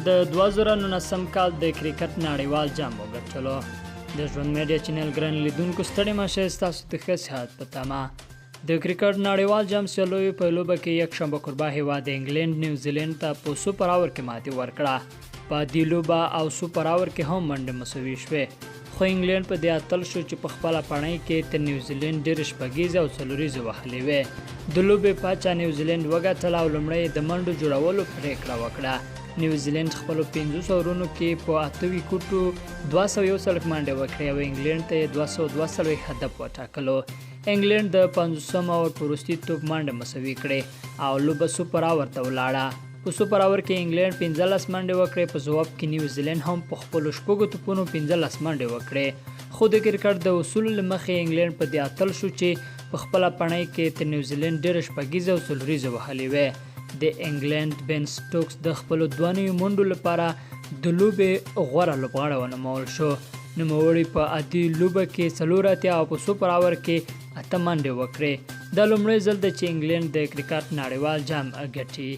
انګلند د 2019 کال د کرکټ نړیوال جام وګټلو. د ژوند میډیا چینل ګران لیدونکو ستړي مشه ستاسو ته ښه صحت په تمه. د کرکټ نړیوال جام سیالیو په لوبه کې یکشنبه قربا هیواد انګلند نیوزیلند ته په سوپر اوور کې ماتې ورکړه. په دې لوبه او سوپر اوور کې هم منډې مساوي شوې، خو انګلند په دې اتل شو چې په خپله پړۍ کې تر نیوزیلند ډېرې شپږیزې او څلوریزې وهلې وې. د لوبې پاچا نیوزیلند وګټله او لومړی د منډو جوړولو پرېکړه وکړه. نیوزیلند خپلو 500 اورونو کې په 8 ویکټو 241 منډې وکړې او انګلند ته یې 242 هدف وټاکلو. انګلند د 50 اوور په وروستي توپ منډه مساوي کړې او لوبه سوپر اوور ته ولاړه. په سوپر اوور کې انګلند 15 منډې وکړې، په ځواب کې نیوزیلند هم په خپلو شپږو توپونو 15 منډې وکړې. خو د کرکټ د اصولو له مخې انګلند په دې اتل شو چې په خپله پړۍ کې تر نیوزیلند ډېرې شپږیزې او څلوریزې وهلې وې. د انګلند بن سټوکس د خپلو 2 نویو منډو لپاره د لوبې غوره لوبغاړی ونومول شو. نوموړي په عادي لوبه کې 84 او په سوپر اوور کې 8 منډې وکړې. دا لومړی ځل دی چې انګلند د کرکټ نړیوال جام ګټي.